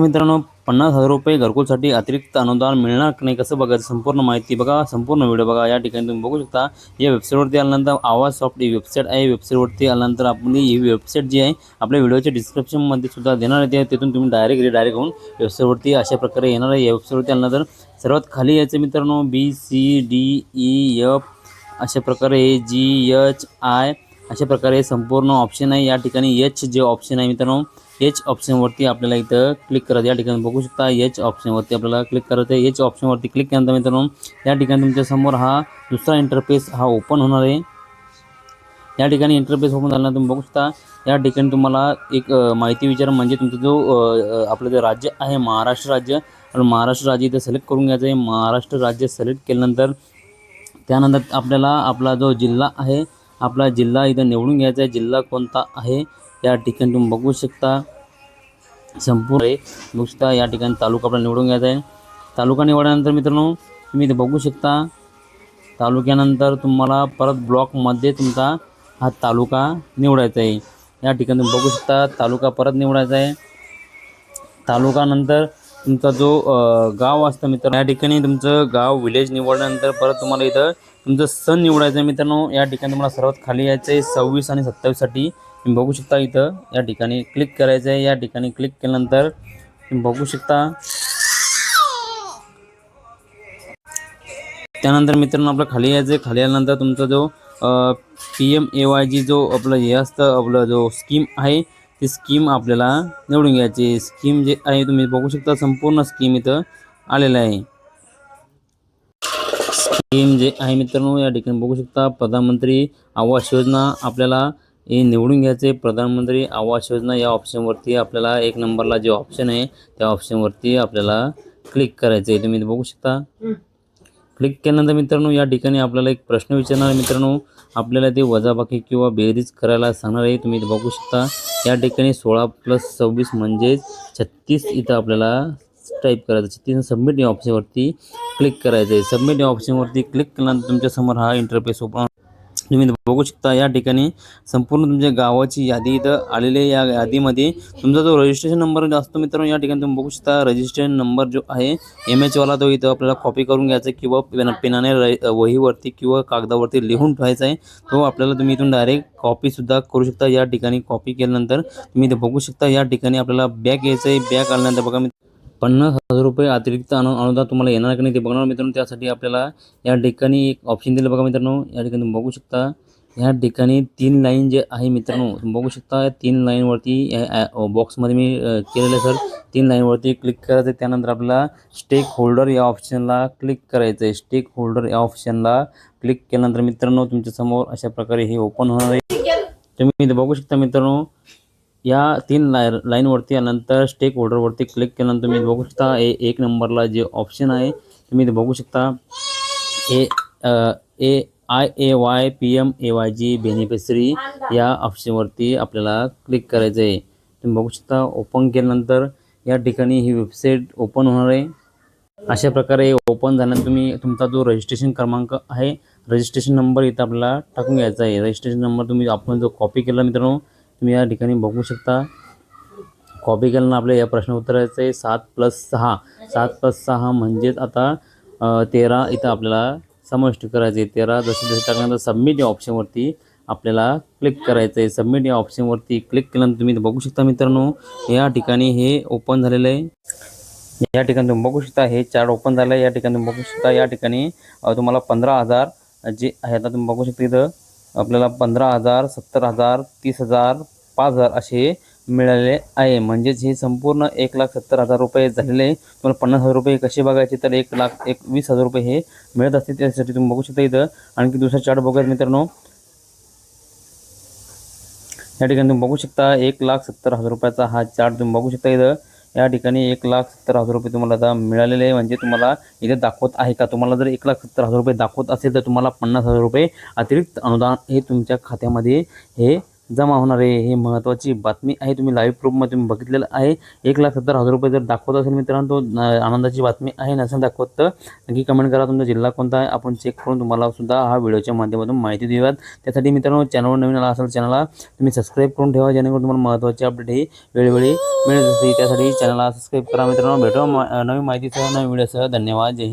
मित्रांनो 50,000 रुपये घरकुलसाठी अतिरिक्त अनुदान मिळणार की नाही कसं बघायचं संपूर्ण माहिती बघा, संपूर्ण व्हिडिओ बघा। या ठिकाणी तुम्ही बघू शकता या वेबसाईटवरती आल्यानंतर आवाज सॉफ्ट ही वेबसाईट आहे। वेबसाईटवरती आल्यानंतर आपण ही वेबसाईट जी आहे आपल्या व्हिडिओच्या डिस्क्रिप्शनमध्ये सुद्धा देणार आहे, तिथून तुम्ही डायरेक्ट होऊन वेबसाईटवरती अशा प्रकारे येणार आहे। या वेबसाईटवरती आल्यानंतर सर्वात खाली यायचं मित्रांनो BCDEF अशा प्रकारे GHI अशा प्रकारे संपूर्ण ऑप्शन आहे। या ठिकाणी एच जे ऑप्शन आहे मित्रांनो एच ऑप्शनवरती आपल्याला इथं क्लिक करायचं। या ठिकाणी बघू शकता एच ऑप्शनवरती आपल्याला क्लिक करायचं आहे। एच ऑप्शनवरती क्लिक केल्यानंतर मित्रांनो या ठिकाणी तुमच्या समोर हा दुसरा इंटरफेस हा ओपन होणार आहे। या ठिकाणी इंटरफेस ओपन झाल्यानंतर तुम्ही बघू शकता या ठिकाणी तुम्हाला एक माहिती विचार म्हणजे तुमचं जो आपलं जे राज्य आहे महाराष्ट्र राज्य, आणि महाराष्ट्र राज्य इथं सिलेक्ट करून घ्यायचं आहे। महाराष्ट्र राज्य सिलेक्ट केल्यानंतर त्यानंतर आपल्याला आपला जो जिल्हा आहे आपला जिल्हा इथं निवडून घ्यायचा आहे। जिल्हा कोणता आहे या ठिकाणी तुम्ही बघू शकता संपूर्ण बघू शकता। या ठिकाणी तालुका आपल्याला निवडून घ्यायचा आहे। तालुका निवडल्यानंतर मित्रांनो तुम्ही इथे बघू शकता तालुक्यानंतर तुम्हाला परत ब्लॉकमध्ये तुमचा हा तालुका निवडायचा आहे। या ठिकाणी तुम्ही बघू शकता तालुका परत निवडायचा आहे। तालुकानंतर तुमचा जो गाव असतं मित्रांनो या ठिकाणी तुमचं गाव विलेज निवडल्यानंतर परत तुम्हाला इथं तुमचं सण निवडायचं आहे मित्रांनो। या ठिकाणी तुम्हाला सर्वात खाली यायचं आहे 26 आणि 27 साठी तुम्ही बघू शकता इथं या ठिकाणी क्लिक करायचं आहे। या ठिकाणी क्लिक केल्यानंतर तुम्ही बघू शकता त्यानंतर मित्रांनो आपलं खाली यायचं आहे। खाली आल्यानंतर तुमचा जो PMAY जो आपलं हे असतं आपलं जो स्कीम आहे ती स्कीम आपल्याला निवडून घ्यायची। स्कीम जे आहे तुम्ही बघू शकता संपूर्ण स्कीम इथं आलेलं आहे। स्कीम जे आहे मित्रांनो या ठिकाणी बघू शकता प्रधानमंत्री आवास योजना आपल्याला हे निवडून घ्यायचे। प्रधानमंत्री आवास योजना या ऑप्शनवरती आपल्याला एक नंबरला जे ऑप्शन आहे त्या ऑप्शनवरती आपल्याला क्लिक करायचं आहे। तुम्ही बघू शकता क्लिक केल्यानंतर मित्रांनो या ठिकाणी आपल्याला एक प्रश्न विचारणार मित्रांनो आपल्याला ते वजाबाकी किंवा बेरीज करायला सांगणार आहे। तुम्ही बघू शकता या ठिकाणी 16 + 26 म्हणजे 36 इथं आपल्याला टाईप करायचं। 36 सबमिट या ऑप्शनवरती क्लिक करायचं आहे। सबमिट या ऑप्शनवरती क्लिक केल्यानंतर तुमच्यासमोर हा इंटरफेस ओपन तुम्ही बघू शकता। या ठिकाणी संपूर्ण तुमच्या गावाची यादी इथं आलेली या यादीमध्ये तुमचा जो रजिस्ट्रेशन नंबर असतो मित्रांनो या ठिकाणी तुम्ही बघू शकता रजिस्ट्रेशन नंबर जो आहे MH वाला तो इथं आपल्याला कॉपी करून घ्यायचा किंवा पेनाने वहीवरती किंवा कागदावरती लिहून ठेवायचा आहे। तो आपल्याला तुम्ही इथून डायरेक्ट कॉपीसुद्धा करू शकता। या ठिकाणी कॉपी केल्यानंतर तुम्ही इथे बघू शकता या ठिकाणी आपल्याला बॅक यायचं आहे। बॅक आल्यानंतर बघा 50,000 रुपये अतिरिक्त अनुदान तुम्हाला येणार की नाही ते बघणार मित्रांनो। त्यासाठी आपल्याला या ठिकाणी एक ऑप्शन दिलं बघा मित्रांनो। या ठिकाणी तुम्ही बघू शकता या ठिकाणी 3 लाईन जे आहे मित्रांनो तुम्ही बघू शकता 3 लाईनवरती बॉक्समध्ये मी केलेलं सर 3 लाईनवरती क्लिक करायचं। त्यानंतर आपल्याला स्टेक होल्डर या ऑप्शनला क्लिक करायचं आहे। स्टेक होल्डर या ऑप्शनला क्लिक केल्यानंतर मित्रांनो तुमच्यासमोर अशा प्रकारे हे ओपन होणार आहे। तुम्ही इथे बघू शकता मित्रांनो या 3 लाईनवरती आल्यानंतर स्टेक होल्डरवरती क्लिक केल्यानंतर तुम्ही बघू शकता एक नंबरला जे ऑप्शन आहे तुम्ही इथे बघू शकता IAY PMAYG बेनिफिशरी या ऑप्शनवरती आपल्याला क्लिक करायचं आहे। तुम्ही बघू शकता ओपन केल्यानंतर या ठिकाणी ही वेबसाईट ओपन होणार आहे। अशा प्रकारे ओपन झाल्यानंतर तुम्ही तुमचा जो रजिस्ट्रेशन क्रमांक आहे रजिस्ट्रेशन नंबर इथं आपल्याला टाकून घ्यायचा आहे। रजिस्ट्रेशन नंबर तुम्ही आपण जो कॉपी केला मित्रांनो तुम्ही या ठिकाणी बघू शकता कॉपी केल्यानं आपल्या या प्रश्न उत्तराचं आहे 7 + 6 म्हणजेच आता 13 इथं आपल्याला समाविष्ट करायचे। 13 जसे टाकल्यानंतर सबमिट या ऑप्शनवरती आपल्याला क्लिक करायचं आहे। सबमिट या ऑप्शनवरती क्लिक केल्यानंतर तुम्ही बघू शकता मित्रांनो या ठिकाणी हे ओपन झालेलं आहे। या ठिकाणी तुम्ही बघू शकता हे चार्ट ओपन झालं आहे। या ठिकाणी तुम्ही बघू शकता या ठिकाणी तुम्हाला 15,000 जे आहे आता तुम्ही बघू शकता इथं आपल्याला 15,000 17,000 30,000 5,000 असे मिळालेले आहे। म्हणजेच हे संपूर्ण 1,70,000 रुपये झालेले आहे। तुम्हाला 50,000 रुपये कसे बघायचे तर 1,20,000 रुपये हे मिळत असते। त्यासाठी तुम्ही बघू शकता इथं आणखी दुसरा चार्ट बघा मित्रांनो या ठिकाणी तुम्ही बघू शकता 1,70,000 रुपयाचा हा चार्ट तुम्ही बघू शकता इथं या ठिकाणी 1,70,000 रुपये तुम्हाला आता मिळालेले आहे। म्हणजे तुम्हाला इथे दाखवत आहे का तुम्हाला जर 1,70,000 रुपये दाखवत असेल तर तुम्हाला 50,000 रुपये अतिरिक्त अनुदान हे तुमच्या खात्यामध्ये हे जमा होणार आहे ही महत्त्वाची बातमी आहे. तुम्ही लाईव्ह प्रूफमध्ये तुम्ही बघितलेलं आहे. 1,70,000 रुपये जर दाखवत असेल मित्रांनो तो आनंदाची बातमी आहे. नसेल दाखवत तर नक्की कमेंट करा तुमचा जिल्हा कोणता आहे. आपण चेक करून तुम्हाला सुद्धा हा व्हिडिओच्या माध्यमातून माहिती देऊयात. त्यासाठी मित्रांनो चॅनलवर नवीन आला असेल चॅनलला तुम्ही सबस्क्राईब करून ठेवा जेणेकरून तुम्हाला महत्त्वाची अपडेट ही वेळोवेळी मिळत असते. त्यासाठी चॅनलला सबस्क्राईब करा मित्रांनो. भेटू नवीन माहितीसह नवीन व्हिडिओसह. धन्यवाद. जय हिंद.